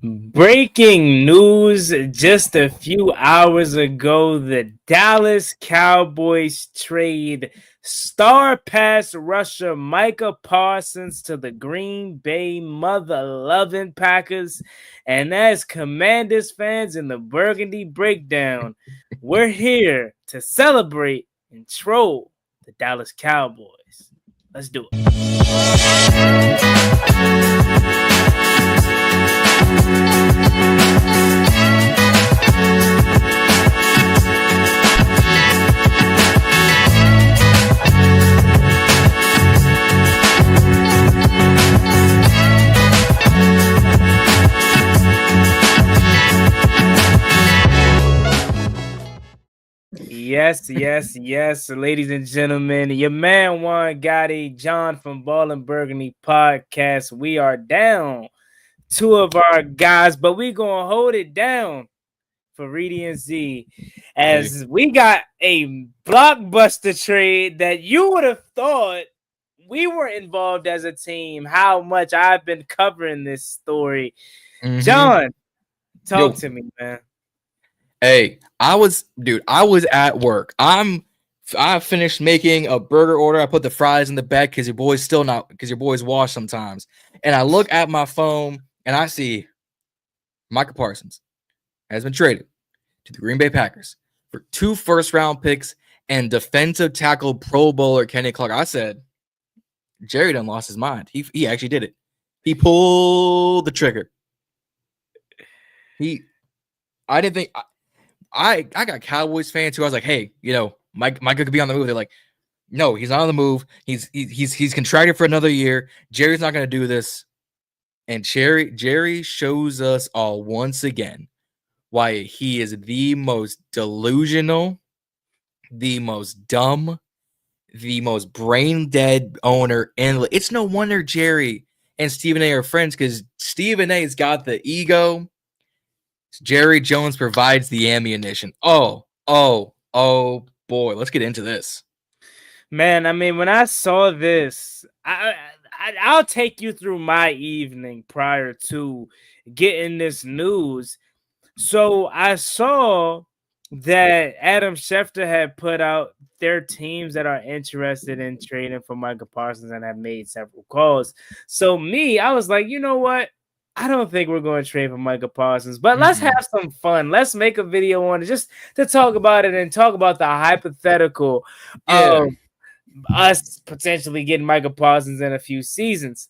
Breaking news just a few hours ago, the Dallas Cowboys trade star pass rusher Micah Parsons to the Green Bay mother-loving Packers. And as Commanders fans in the Burgundy Breakdown, we're here to celebrate and troll the Dallas Cowboys. Let's do it. Yes, ladies and gentlemen, your man Juan Gotti, Jon from Ballin In Burgundy podcast. We are down two of our guys, but we gonna hold it down for Reedie and Zee, as we got a blockbuster trade that you would have thought we were involved as a team. How much I've been covering this story, Jon, talk to me, man. Hey, I was at work. I finished making a burger order. I put the fries in the bag because your boys wash sometimes. And I look at my phone and I see Micah Parsons has been traded to the Green Bay Packers for 2 first-round picks and defensive tackle Pro Bowler Kenny Clark. I said, Jerry done lost his mind. He actually did it. He pulled the trigger. I didn't think. I got Cowboys fans who I was like, hey, Micah could be on the move. They're like, no, he's not on the move. He's contracted for another year. Jerry's not going to do this. And Jerry shows us all once again why he is the most delusional, the most dumb, the most brain dead owner. And it's no wonder Jerry and Stephen A are friends, because Stephen A's got the ego. Jerry Jones provides the ammunition. Oh boy, let's get into this. Man, I mean, when I saw this, I'll take you through my evening prior to getting this news. So I saw that Adam Schefter had put out their teams that are interested in trading for Micah Parsons and have made several calls. So I was like, you know what? I don't think we're going to trade for Micah Parsons, but let's have some fun. Let's make a video on it just to talk about it and talk about the hypothetical of us potentially getting Micah Parsons in a few seasons.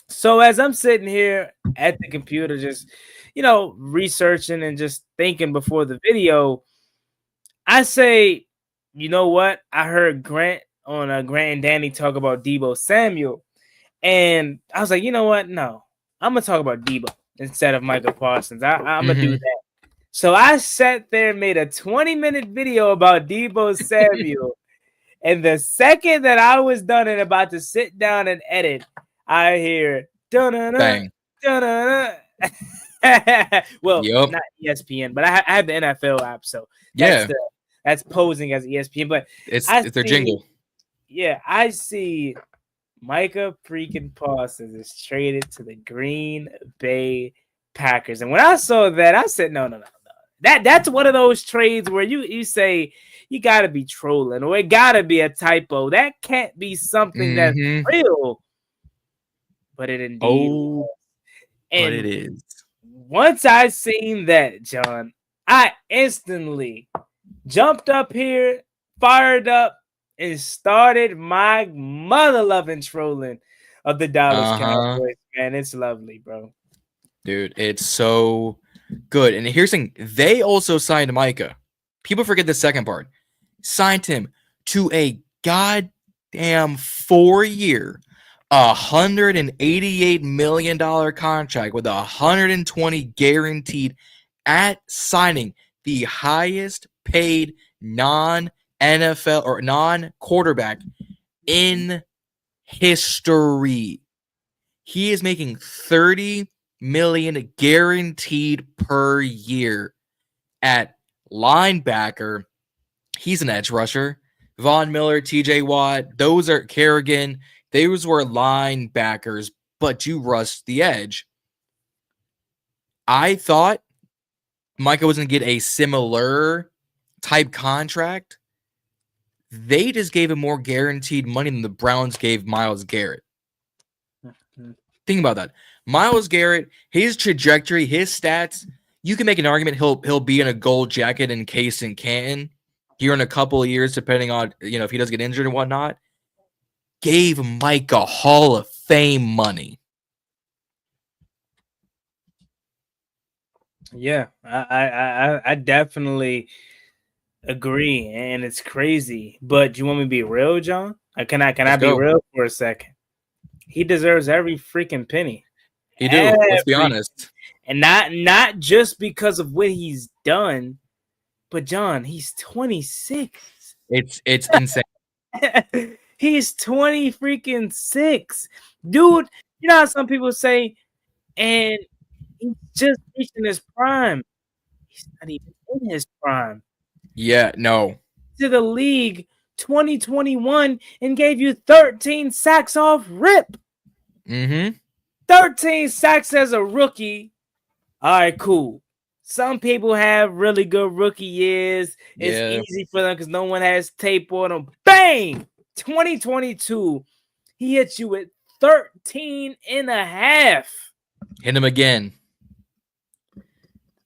So as I'm sitting here at the computer, just, researching and just thinking before the video, I say, you know what? I heard Grant and Danny talk about Deebo Samuel, and I was like, you know what? No. I'm going to talk about Deebo instead of Micah Parsons. I'm going to do that. So I sat there and made a 20-minute video about Deebo Samuel. And the second that I was done and about to sit down and edit, I hear, bang. Well, not ESPN, but I have the NFL app. So that's posing as ESPN. But it's their jingle. Yeah, I see Micah freaking Parsons is traded to the Green Bay Packers. And when I saw that, I said, no. That's one of those trades where you say you got to be trolling, or it got to be a typo. That can't be something that's real. But it indeed but it is. Once I seen that, Jon, I instantly jumped up here, fired up, and started my mother-loving trolling of the Dallas Cowboys. Man, it's lovely, bro. Dude, it's so good. And here's the thing. They also signed Micah. People forget the second part. Signed him to a goddamn 4-year, $188 million contract with 120 guaranteed at signing, the highest paid non-NFL or non-quarterback in history. He is making $30 million guaranteed per year at linebacker. He's an edge rusher. Von Miller, TJ Watt, those are Kerrigan. Those were linebackers, but you rushed the edge. I thought Micah was going to get a similar type contract. They just gave him more guaranteed money than the Browns gave Myles Garrett. Think about that. Myles Garrett, his trajectory, his stats, you can make an argument he'll be in a gold jacket encased in Canton here in a couple of years, depending on, if he does get injured and whatnot. Gave Micah Hall of Fame money. Yeah, I definitely agree, and it's crazy. But do you want me to be real, John? Can I be real for a second? He deserves every freaking penny. He do. Let's be honest. And not just because of what he's done, but John, he's 26. It's insane. He's 20 freaking 6. Dude, you know how some people say, and he's just reaching his prime. He's not even in his prime. Yeah, no. To the league 2021 and gave you 13 sacks off rip. 13 sacks as a rookie. All right, cool. Some people have really good rookie years. It's easy for them because no one has tape on them. Bang! 2022. He hits you with 13 and a half. Hit him again.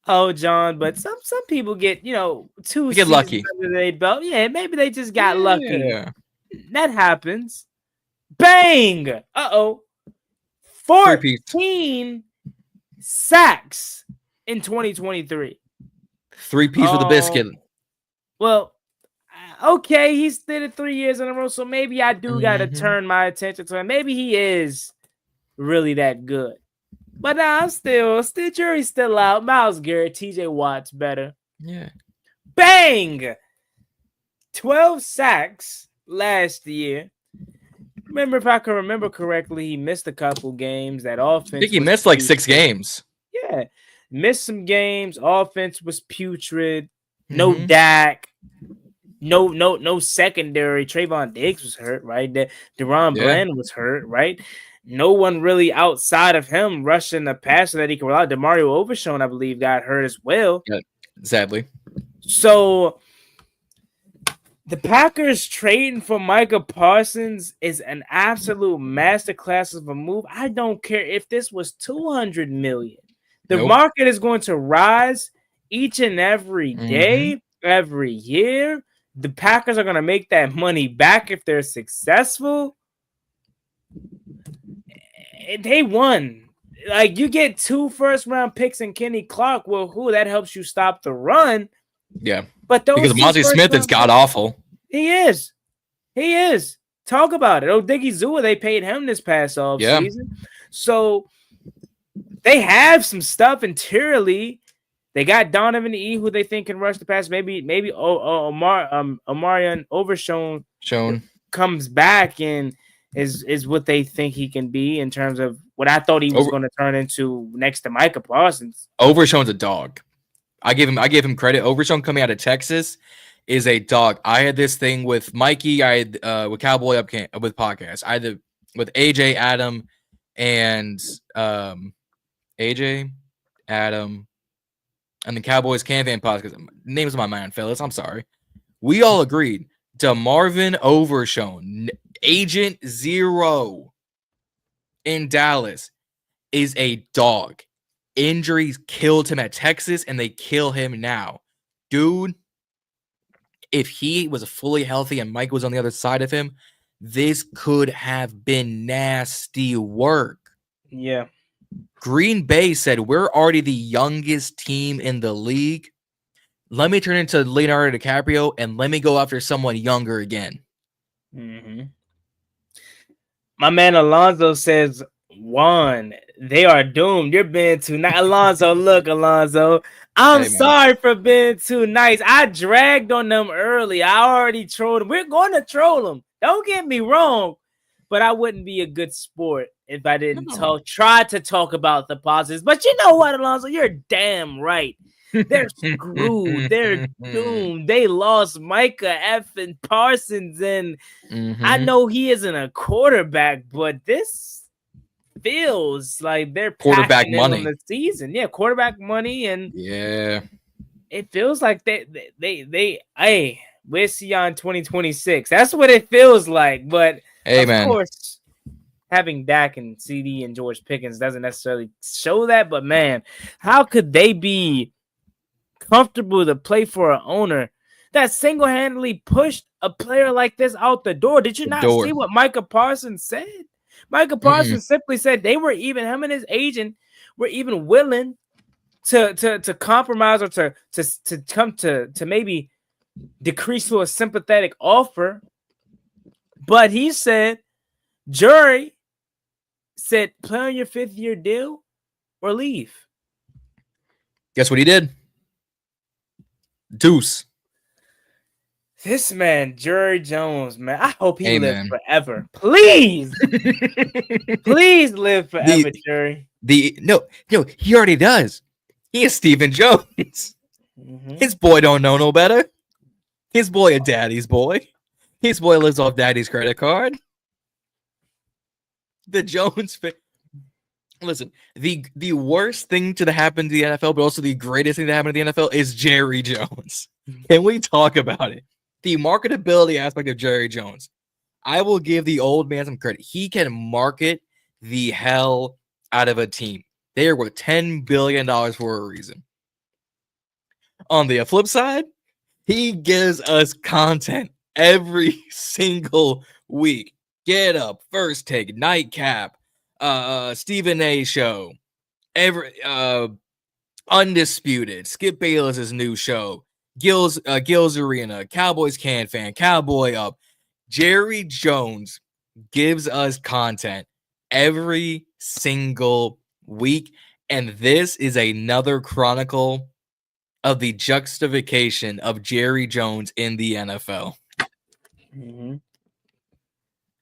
Oh, John, but some people get, 2 get lucky under their belt. Yeah, maybe they just got lucky. That happens. Bang! Uh-oh. 14 sacks in 2023. 3-piece with a biscuit. Well, okay, he's did it 3 years in a row, so maybe I do got to turn my attention to him. Maybe he is really that good. But I'm still jury's still out. Myles Garrett, TJ Watt's better. Yeah. Bang! 12 sacks last year. Remember, if I can remember correctly, he missed a couple games. That offense. I think he missed like 6 games. Yeah. Missed some games. Offense was putrid. No Dak. No secondary. Trayvon Diggs was hurt, right? Deron Bland was hurt, right? No one really outside of him rushing the passer that he could rely on. DeMario Overshown, I believe, got hurt as well. Yeah, sadly. So the Packers trading for Micah Parsons is an absolute masterclass of a move. I don't care if this was $200 million. The market is going to rise each and every day, every year. The Packers are going to make that money back if they're successful. They won. Like, you get 2 first-round picks and Kenny Clark. Well, that helps you stop the run. Yeah. But those because Mozzie Smith is god-awful. He is. Talk about it. Diggy they paid him this past offseason. So they have some stuff interiorly. They got Donovan E, who they think can rush the pass. Maybe Omarion Overshown comes back and is what they think he can be in terms of what I thought he was going to turn into next to Micah Parsons. Overshown's a dog. I give him credit. Overshown coming out of Texas is a dog. I had this thing with Mikey. I had with Cowboy Up Camp with podcasts. I had with AJ, Adam, and AJ, Adam, and the Cowboys Camp Fan podcast. Names of my mind, fellas. I'm sorry. We all agreed. DeMarvin Overshown, Agent Zero in Dallas, is a dog. Injuries killed him at Texas, and they kill him now. Dude, if he was fully healthy and Mike was on the other side of him, this could have been nasty work. Yeah. Green Bay said, we're already the youngest team in the league. Let me turn into Leonardo DiCaprio and let me go after someone younger again. My man Alonzo says, Juan, they are doomed. You're being too nice. Alonzo, look, Alonzo. I'm sorry for being too nice. I dragged on them early. I already trolled them. We're going to troll them. Don't get me wrong. But I wouldn't be a good sport if I didn't try to talk about the positives. But you know what, Alonzo? You're damn right. They're screwed. They're doomed. They lost Micah effing Parsons. And I know he isn't a quarterback, but this feels like they're Quarterback packing in on money. the season. Yeah, quarterback money, and it feels like they hey, we'll see you in 2026. That's what it feels like. But of course, having Dak and CD and George Pickens doesn't necessarily show that. But man, how could they be comfortable to play for an owner that single-handedly pushed a player like this out the door? Did you not see what Micah Parsons said? Micah Parsons simply said they were even, him and his agent were even willing to compromise or to come to maybe decrease to a sympathetic offer. But he said, jury said, play on your 5th-year deal or leave. Guess what he did? Deuce. This man, Jerry Jones, man, I hope he lives forever. Please. Please live forever, Jerry. No, he already does. He is Stephen Jones. His boy don't know no better. His boy a daddy's boy. His boy lives off daddy's credit card. The Jones listen, the worst thing to happen to the NFL, but also the greatest thing to happen to the NFL is Jerry Jones. Can we talk about it? The marketability aspect of Jerry Jones. I will give the old man some credit. He can market the hell out of a team. They are worth $10 billion for a reason. On the flip side, he gives us content every single week. Get Up, First Take, Nightcap, Stephen A. Show, Undisputed, Skip Bayless's new show, Gil's Arena, Cowboys Can Fan, Cowboy Up. Jerry Jones gives us content every single week, and this is another chronicle of the juxtaposition of Jerry Jones in the NFL.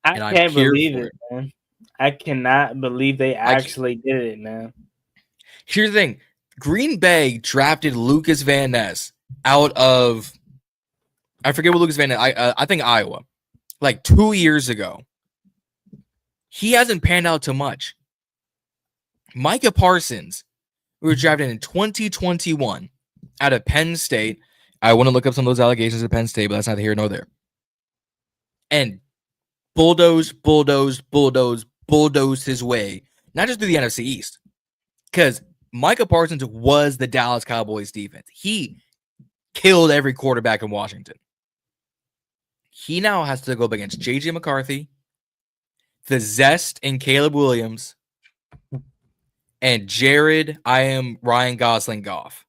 I can't believe it, man. I cannot believe they actually did it, man. Here's the thing. Green Bay drafted Lucas Van Ness out of, I forget what Lucas Van Ness, I think Iowa, like 2 years ago. He hasn't panned out too much. Micah Parsons, who was drafted in 2021 out of Penn State. I want to look up some of those allegations at Penn State, but that's neither here nor there. And bulldozed his way, not just through the NFC East, because Micah Parsons was the Dallas Cowboys defense. He killed every quarterback in Washington. He now has to go up against J.J. McCarthy, the Zest and Caleb Williams, and Ryan Gosling Goff.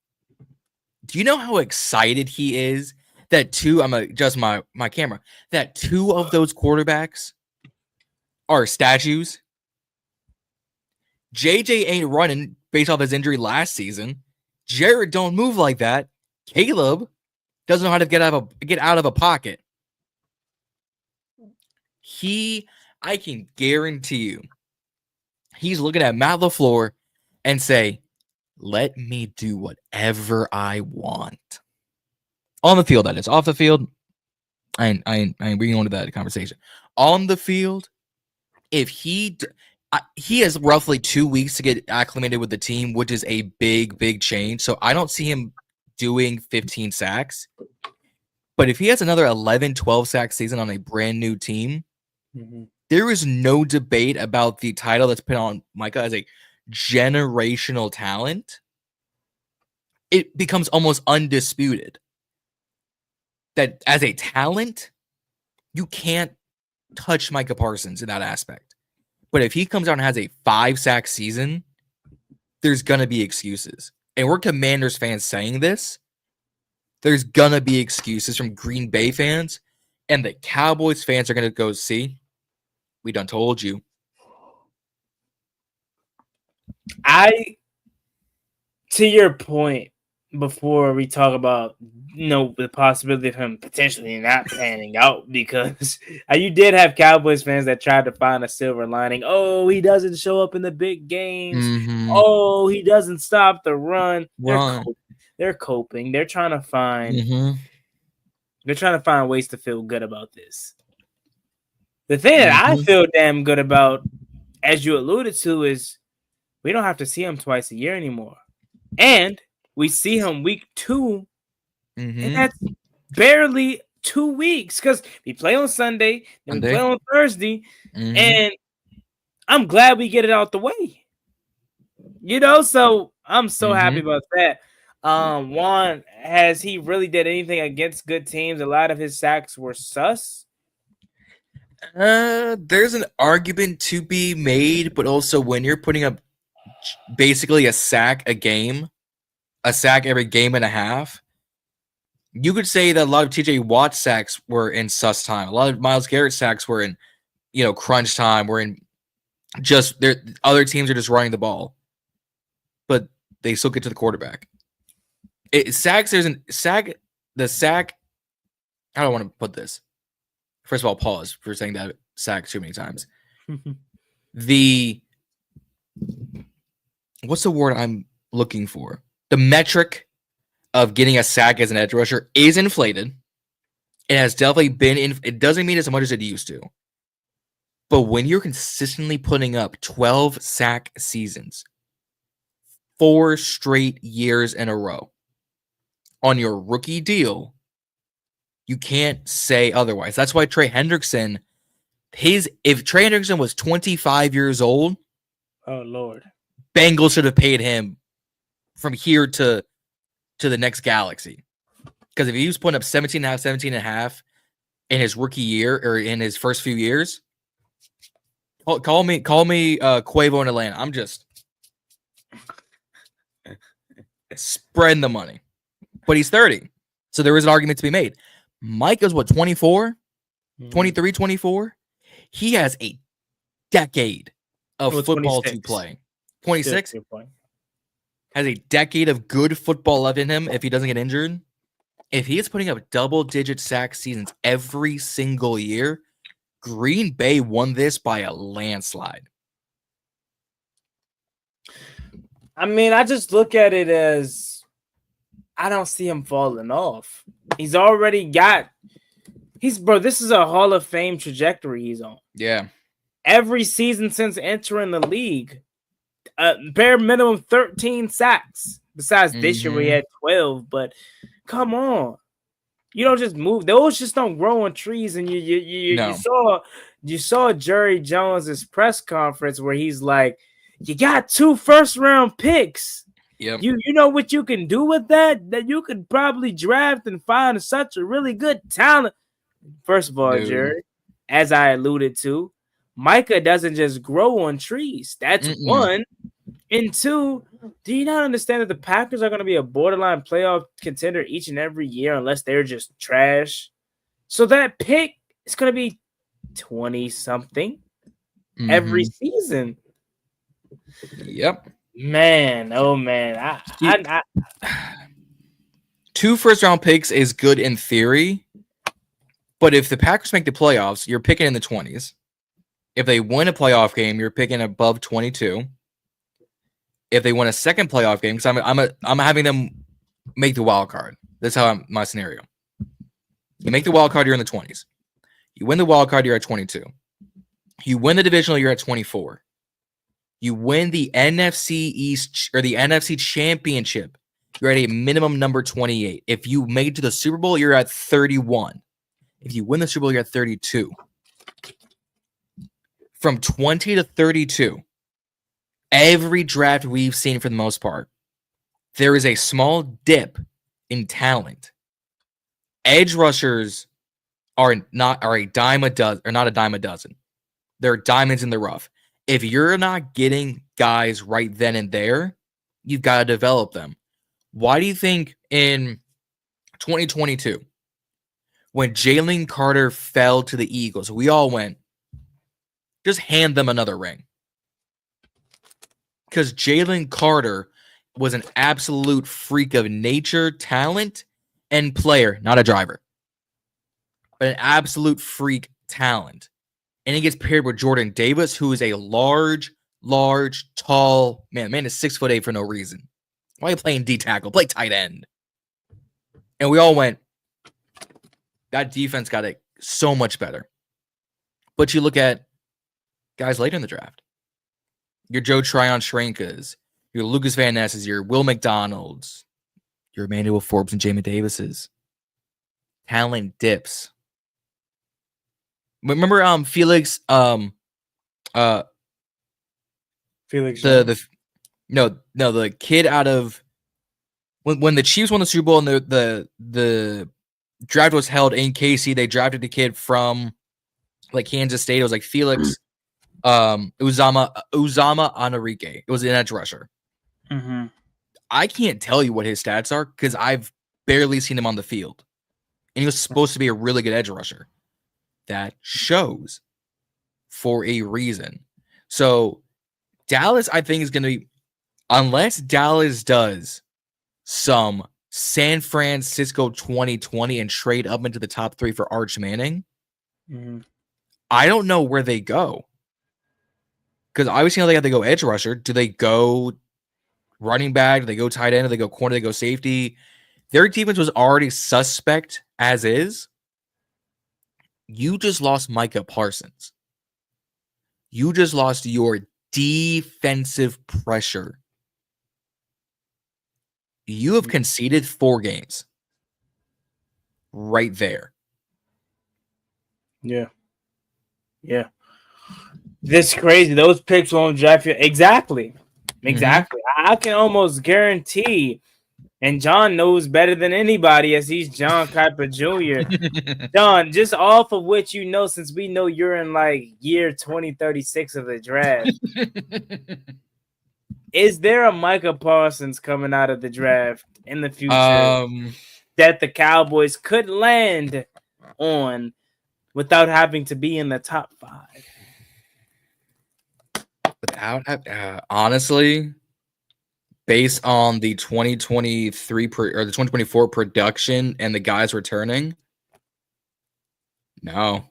Do you know how excited he is that I'm going to adjust my camera, that 2 of those quarterbacks are statues? JJ ain't running based off his injury last season. Jared don't move like that. Caleb doesn't know how to get out of a pocket. I can guarantee you, he's looking at Matt LaFleur and say, let me do whatever I want. On the field, that is. Off the field, I ain't bringing on to that conversation. On the field, if he has roughly 2 weeks to get acclimated with the team, which is a big change. So I don't see him doing 15 sacks. But if he has another 11, 12 sack season on a brand new team, there is no debate about the title that's put on Micah as a generational talent. It becomes almost undisputed that as a talent, you can't touch Micah Parsons in that aspect. But if he comes out and has a 5-sack season, there's going to be excuses. And we're Commanders fans saying this. There's going to be excuses from Green Bay fans. And the Cowboys fans are going to go, see, we done told you. To your point, before we talk about, the possibility of him potentially not panning out, because you did have Cowboys fans that tried to find a silver lining. Oh, he doesn't show up in the big games. Oh, he doesn't stop the run. They're coping. They're trying to find. They're trying to find ways to feel good about this. The thing that I feel damn good about as you alluded to, is we don't have to see him twice a year anymore. And we see him week 2, and that's barely 2 weeks because we play on Sunday, then we play on Thursday, and I'm glad we get it out the way. So I'm so happy about that. Juan, has he really did anything against good teams? A lot of his sacks were sus. There's an argument to be made, but also when you're putting up basically a sack a game, a sack every game and a half, you could say that a lot of TJ Watt sacks were in sus time. A lot of Myles Garrett sacks were in, crunch time. Were in just other teams are just running the ball, but they still get to the quarterback. The sack. I don't want to put this. First of all, pause for saying that sack too many times. What's the word I'm looking for? The metric of getting a sack as an edge rusher is inflated. It has definitely been it doesn't mean as much as it used to. But when you're consistently putting up 12 sack seasons, 4 straight years in a row on your rookie deal, you can't say otherwise. That's why Trey Hendrickson, if Trey Hendrickson was 25 years old, oh Lord, Bengals should have paid him from here to the next galaxy. Because if he was putting up 17 and a half in his rookie year or in his first few years, call me Quavo in Atlanta. I'm just spreading the money. But he's 30. So there is an argument to be made. Micah's 24? 23, 24? He has a decade of football 26. To play. 26? Has a decade of good football left in him if he doesn't get injured. If he is putting up double-digit sack seasons every single year, Green Bay won this by a landslide. I mean, I just look at it as I don't see him falling off. He's already got this is a Hall of Fame trajectory he's on. Yeah. Every season since entering the league, bare minimum 13 sacks. Besides this year, we had 12. But come on, you don't just move; those just don't grow on trees. And you saw Jerry Jones's press conference where he's like, "You got 2 first-round picks. Yep. You know what you can do with that? That you could probably draft and find such a really good talent." First of all, Jerry, as I alluded to, Micah doesn't just grow on trees. That's one. And 2, do you not understand that the Packers are going to be a borderline playoff contender each and every year unless they're just trash? So that pick is going to be 20-something every season. Yep. Man, oh man. 2 first-round picks is good in theory, but if the Packers make the playoffs, you're picking in the 20s. If they win a playoff game, you're picking above 22. If they win a second playoff game, because I'm having them make the wild card. That's my scenario. You make the wild card, you're in the 20s. You win the wild card, you're at 22. You win the divisional, you're at 24. You win the NFC East or the NFC Championship, you're at a minimum number 28. If you make it to the Super Bowl, you're at 31. If you win the Super Bowl, you're at 32. From 20 to 32, every draft we've seen for the most part, there is a small dip in talent. Edge rushers are not a dime a dozen. They're diamonds in the rough. If you're not getting guys right then and there, you've got to develop them. Why do you think in 2022, when Jalen Carter fell to the Eagles, we all went, just hand them another ring? Because Jalen Carter was an absolute freak of nature, talent, and player, not a driver, but an absolute freak talent. And he gets paired with Jordan Davis, who is a large, tall man. Man is 6'8" for no reason. Why are you playing D tackle? Play tight end. And we all went, that defense got so much better. But you look at guys later in the draft. your Joe Tryon-Shrinkas, your Lucas Van Nesses, your Will McDonald's, your Emmanuel Forbes and Jamin Davis's. Talent dips. Remember Felix Felix the kid out of when the Chiefs won the Super Bowl and the draft was held in KC, they drafted the kid from like Kansas State. It was like Felix Uzama Enrique. It was an edge rusher. Mm-hmm. I can't tell you what his stats are because I've barely seen him on the field. And he was supposed to be a really good edge rusher. That shows for a reason. So Dallas, I think, is going to be, unless Dallas does some San Francisco 2020 and trade up into the top 3 for Arch Manning, I don't know where they go. Because obviously, they have to go edge rusher. Do they go running back? Do they go tight end? Do they go corner? Do they go safety? Their defense was already suspect as is. You just lost Micah Parsons. You just lost your defensive pressure. You have conceded 4 games. Right there. Yeah. Yeah. This crazy. Those picks won't draft you. Exactly. I can almost guarantee, and John knows better than anybody as he's John Kuiper Jr. John, just off of what you know, since we know you're in like year 2036 of the draft, is there a Micah Parsons coming out of the draft in the future that the Cowboys could land on without having to be in the top 5? Honestly, based on the 2023 or the 2024 production and the guys returning, no.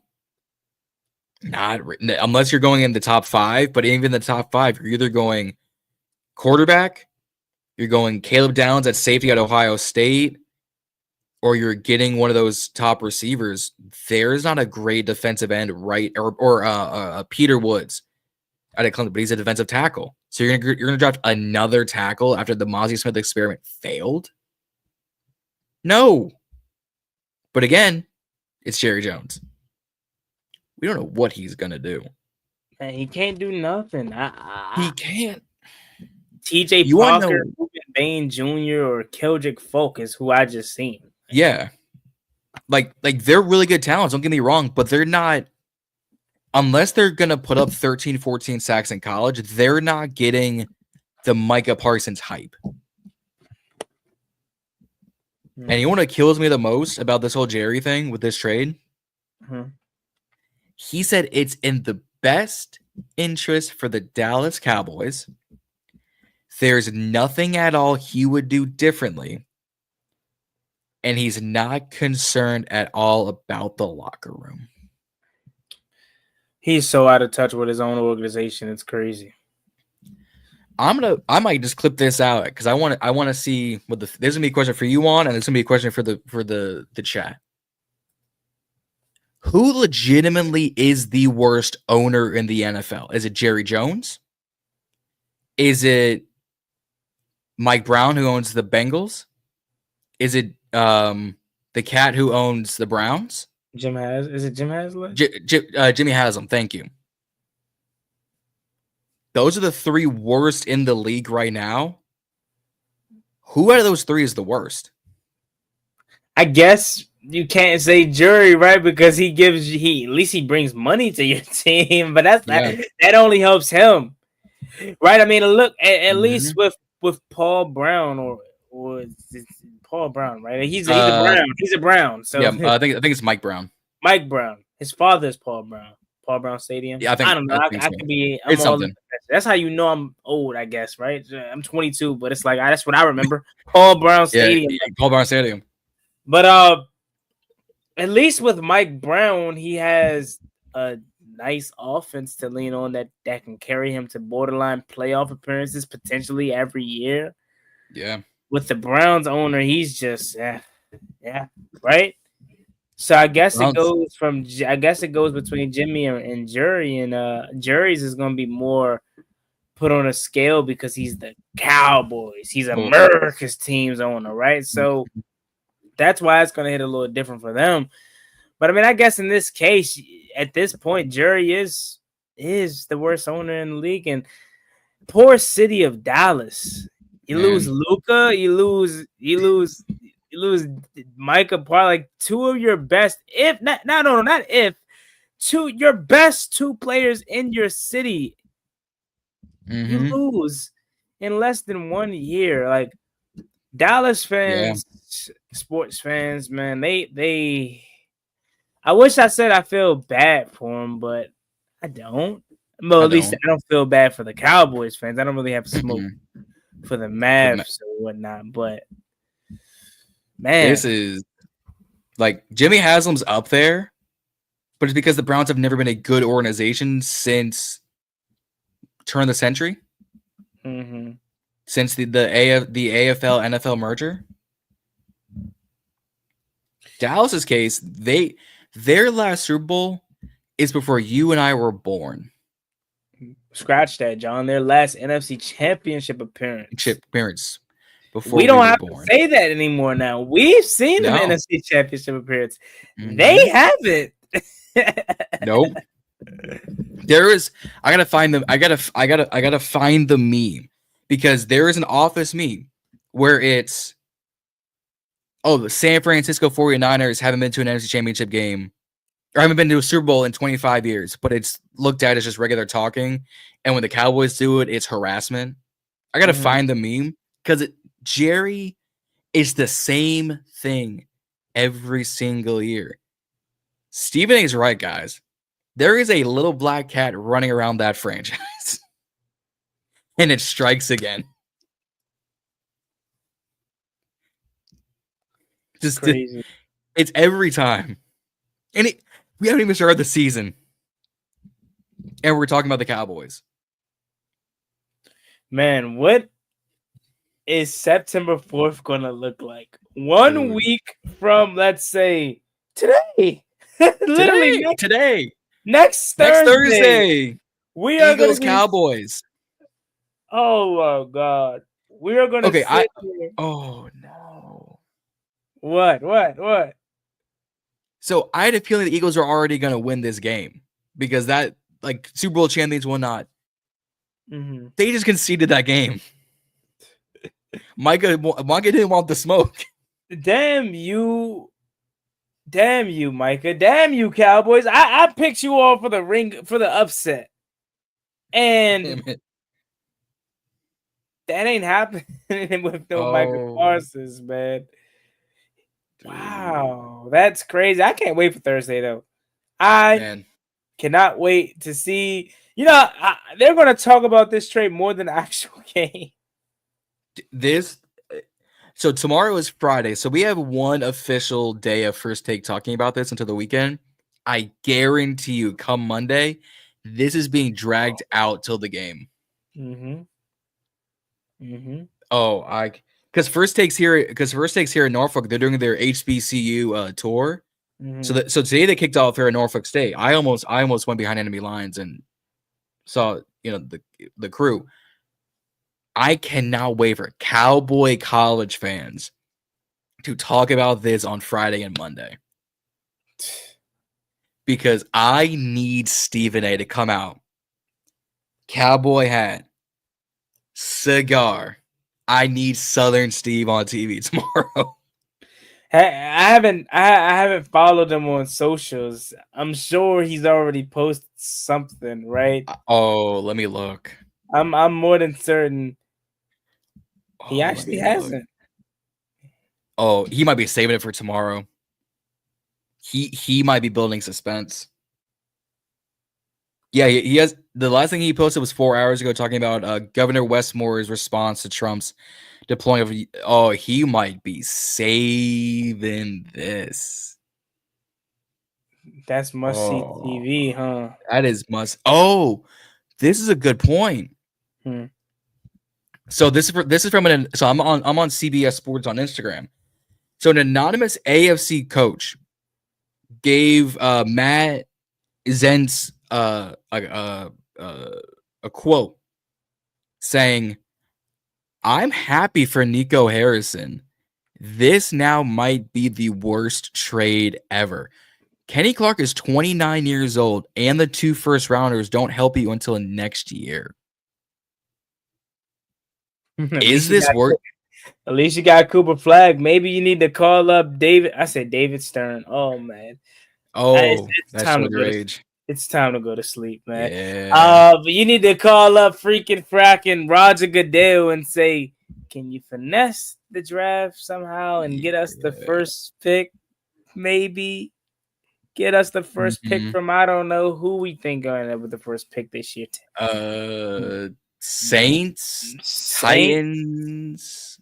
Not unless you're going in the top 5, but even the top 5, you're either going quarterback, you're going Caleb Downs at safety at Ohio State, or you're getting one of those top receivers. There's not a great defensive end, right? Or Peter Woods at a Clemson, but he's a defensive tackle. So you're gonna draft another tackle after the Mozzie Smith experiment failed? No. But again, it's Jerry Jones. We don't know what he's gonna do. Man, he can't do nothing. He can't. TJ Parker, Ruben Bain Jr., or Keldrick Folk is who I just seen. Yeah. Like they're really good talents, don't get me wrong, but they're not, unless they're going to put up 13, 14 sacks in college, they're not getting the Micah Parsons hype. And you know what kills me the most about this whole Jerry thing with this trade? He said it's in the best interest for the Dallas Cowboys. There's nothing at all he would do differently. And he's not concerned at all about the locker room. He's so out of touch with his own organization. It's crazy. I might just clip this out because I want to see what there's gonna be a question for you on, and there's gonna be a question for the chat. Who legitimately is the worst owner in the NFL? Is it Jerry Jones? Is it Mike Brown, who owns the Bengals? Is it the cat who owns the Browns? Is it Jim Haslett? Jimmy Haslam, thank you. Those are the 3 worst in the league right now. Who out of those 3 is the worst? I guess you can't say Jerry, right? Because at least he brings money to your team, but that only helps him, right? I mean, look at least with Paul Brown or Paul Brown, right? He's a Brown. He's a Brown. So yeah, I think it's Mike Brown. Mike Brown. His father is Paul Brown. Paul Brown Stadium. Yeah, I don't know. I could be. It's something. That's how you know I'm old, I guess, right? I'm 22, but it's like that's what I remember. Paul Brown Stadium. Yeah, Paul Brown Stadium. But at least with Mike Brown, he has a nice offense to lean on that can carry him to borderline playoff appearances potentially every year. Yeah. With the Browns owner, he's just right. So I guess it goes between Jimmy and Jerry, and Jerry's is going to be more put on a scale because he's the Cowboys. He's Oh. America's team's owner, right? So that's why it's going to hit a little different for them. But I mean, I guess in this case, at this point, Jerry is the worst owner in the league, and poor city of Dallas. You lose Luka, you lose Micah Parsons, like two of your best, your best two players in your city. You lose in less than 1 year. Like Dallas fans, sports fans, man, they I wish I said I feel bad for them, but I don't. Well, at least I don't feel bad for the Cowboys fans. I don't really have smoke for the Mavs or whatnot. But man, this is like Jimmy Haslam's up there, but it's because the Browns have never been a good organization since turn of the century. Since the AFL NFL merger. Dallas's case, their last Super Bowl is before you and I were born. Scratch that, John. Their last NFC Championship appearance. Before we don't have to say that anymore now. We've seen an NFC Championship appearance. They haven't. Nope. There is. I gotta find them. I gotta find the meme because there is an Office meme where it's the San Francisco 49ers haven't been to an NFC Championship game. Or haven't been to a Super Bowl in 25 years, but it's looked at as just regular talking. And when the Cowboys do it, it's harassment. I got to find the meme because Jerry is the same thing every single year. Stephen A is right, guys. There is a little black cat running around that franchise. And it strikes again. Just crazy. It's every time. And we haven't even started the season. And we're talking about the Cowboys. Man, what is September 4th going to look like? 1 week from, let's say, today. Literally today. Next Thursday. We are Eagles Cowboys. Oh, my God. We are going to here. Oh, no. What? So I had a feeling the Eagles are already going to win this game because that, like, Super Bowl champions will not. They just conceded that game. Micah didn't want the smoke. Damn you, Micah. Damn you, Cowboys. I picked you all for the upset. And that ain't happening with no Micah Parsons, man. Wow, that's crazy. I can't wait for Thursday, though. I cannot wait to see. They're going to talk about this trade more than the actual game. So tomorrow is Friday, so we have one official day of First Take talking about this until the weekend. I guarantee you, come Monday, this is being dragged out till the game. Because First Takes here in Norfolk, they're doing their HBCU tour. So today they kicked off here in Norfolk State. I almost went behind enemy lines and saw the crew. I cannot wait for Cowboy college fans to talk about this on Friday and Monday because I need Stephen A to come out, cowboy hat, cigar. I need Southern Steve on TV tomorrow. I haven't followed him on socials. I'm sure he's already posted something, right? Oh, let me look. I'm more than certain he actually hasn't. Oh, he might be saving it for tomorrow. He might be building suspense. Yeah, he has. The last thing he posted was 4 hours ago, talking about Governor Westmore's response to Trump's deploying of. Oh, he might be saving this. That's must see TV, huh? That is must. Oh, this is a good point. So this is from I'm on CBS Sports on Instagram. So an anonymous AFC coach gave Matt Zentz a quote saying, I'm happy for Nico Harrison. This now might be the worst trade ever. Kenny Clark is 29 years old, and the 2 first rounders don't help you until next year. Is this work? At least you got Cooper Flag. Maybe you need to call up David. I said David Stern. Oh man. Oh, it's that's time to sugar go age. It's time to go to sleep, man. Yeah. But you need to call up freaking fracking Roger Goodell and say, can you finesse the draft somehow and get us the first pick? Maybe get us the first pick from, I don't know who we think going to with the first pick this year. Saints, Titans.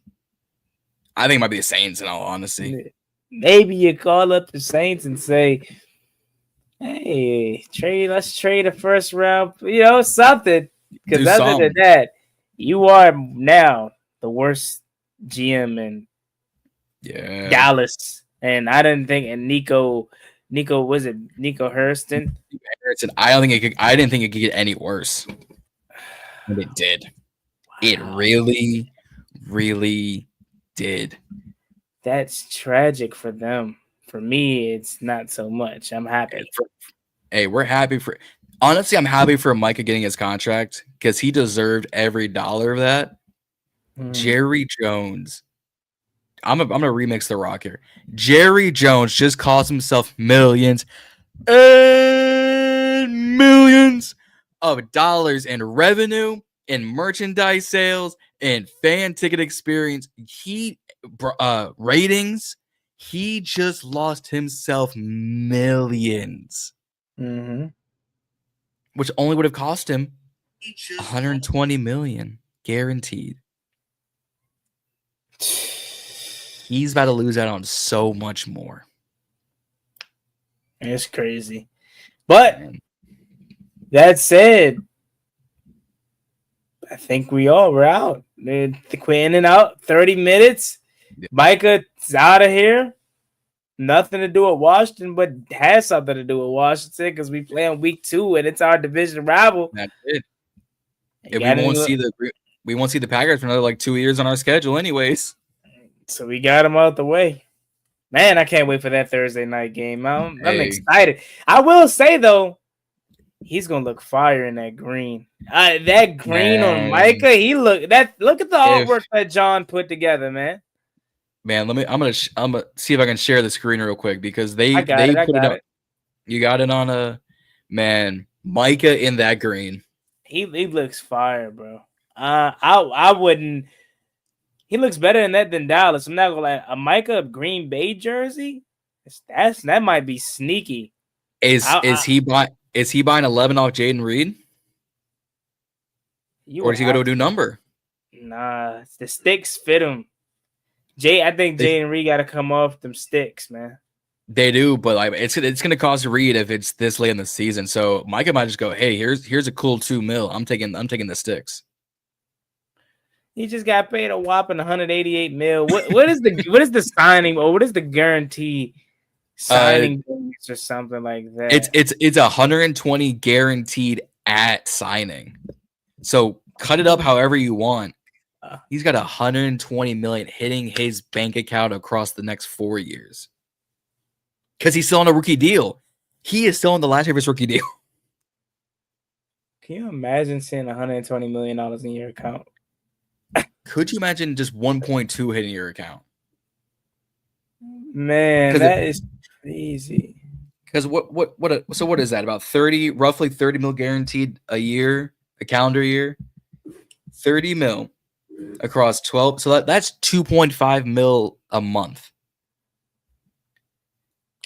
I think it might be the Saints in all honesty. Maybe you call up the Saints and say, hey, let's trade a first round, something. Because other than that, you are now the worst GM in Dallas. And I didn't think, and Nico was it Nico Hurston? I didn't think it could get any worse. But it did. Wow. It really, really did. That's tragic for them. For me, it's not so much. I'm happy. Hey, we're happy for. Honestly, I'm happy for Micah getting his contract because he deserved every dollar of that. Jerry Jones. I'm gonna remix the rock here. Jerry Jones just cost himself millions and millions of dollars in revenue, in merchandise sales, and fan ticket experience. Ratings. He just lost himself millions, which only would have cost him 120 million guaranteed. He's about to lose out on so much more. It's crazy. But that said, I think we're out. We're in and out 30 minutes. Micah's out of here. Nothing to do with Washington, but has something to do with Washington because we play on week 2 and it's our division rival. That's it. And we won't see the Packers for another 2 years on our schedule, anyways. So we got them out the way. Man, I can't wait for that Thursday night game. I'm excited. I will say though, he's gonna look fire in that green. That green on Micah, look at the artwork that Jon put together, man. Man, I'm gonna see if I can share the screen real quick because they put it up. You got it on a man, Micah in that green. He looks fire, bro. I wouldn't. He looks better in that than Dallas. I'm not gonna lie. A Micah Green Bay jersey, that might be sneaky. Is he buying 11 off Jaden Reed? Or does he go to a new number? Nah, the sticks fit him. I think Jaden Reed got to come off them sticks, man. They do, but it's gonna cost Reed if it's this late in the season. So Micah might just go, hey, here's a cool $2 million. I'm taking the sticks. He just got paid a whopping $188 million. What is the signing or what is the guarantee signing or something like that? It's 120 guaranteed at signing. So cut it up however you want. He's got 120 million hitting his bank account across the next 4 years. Because he's still on a rookie deal. He is still on the last year of his rookie deal. Can you imagine seeing $120 million in your account? Could you imagine just 1.2 hitting your account? Man, that is crazy. Because what is that? About roughly 30 mil guaranteed a year, a calendar year? 30 mil across 12. So that's 2.5 mil a month.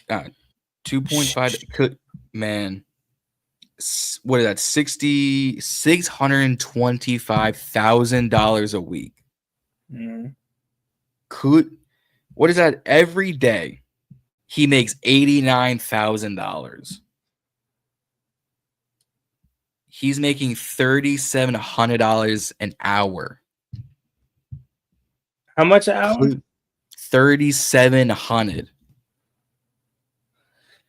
2.5 could, man. What is that? $625,000 a week. What is that? Every day he makes $89,000. He's making $3,700 an hour. How much an hour? $3,700.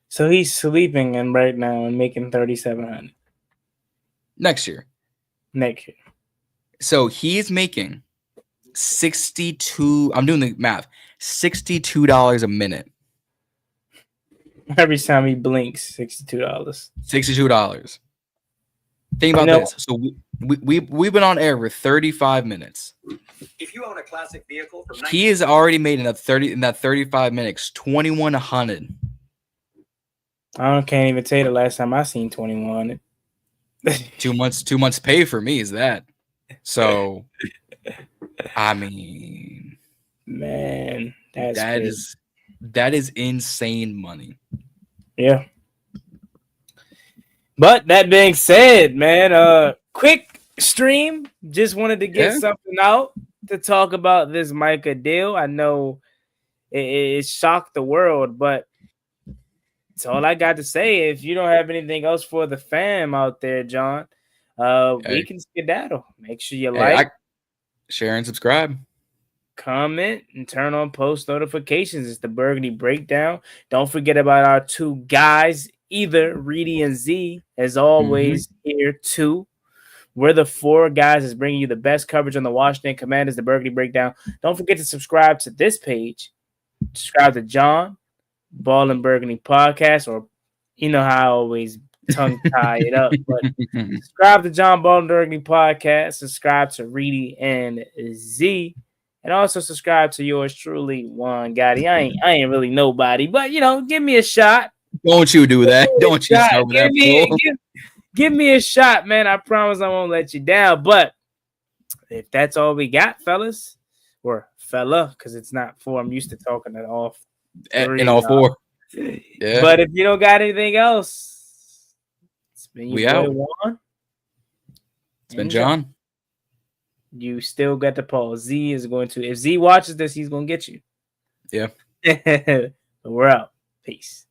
So he's sleeping and right now and making $3,700 next year. So he's making 62. I'm doing the math. $62 a minute. Every time he blinks, $62. $62. Think about this. So we've been on air for 35 minutes. If you own a classic vehicle from he has already made in that 35 minutes 2,100. I can't even tell you the last time I seen 21. 2 months pay for me is that. So I mean, man, that is insane money. Yeah. But that being said, man, quick stream. Just wanted to get something out to talk about this Micah deal. I know it shocked the world, but that's all I got to say. If you don't have anything else for the fam out there, John, we can skedaddle. Make sure you share and subscribe, comment, and turn on post notifications. It's the Burgundy Breakdown. Don't forget about our two guys, either Reedie and Zee, as always, here too. We're the four guys that's bringing you the best coverage on the Washington Commanders, the Burgundy Breakdown. Don't forget to subscribe to this page. Subscribe to Jon Ballin In Burgundy podcast, or you know how I always tongue tie it up. But subscribe to Jon Ballin In Burgundy podcast. Subscribe to Reedie and Zee. And also subscribe to yours truly, Juan Gotti. I ain't really nobody, but give me a shot. Don't you do that? Don't you start with that? Give me a shot, man. I promise I won't let you down. But if that's all we got, fellas, or fella, because it's not four. I'm used to talking at all three, in all four. Yeah. But if you don't got anything else, it's been we out. Juan. It's been Jon. You still got the pause. Zee is going to. If Zee watches this, he's going to get you. Yeah. But we're out. Peace.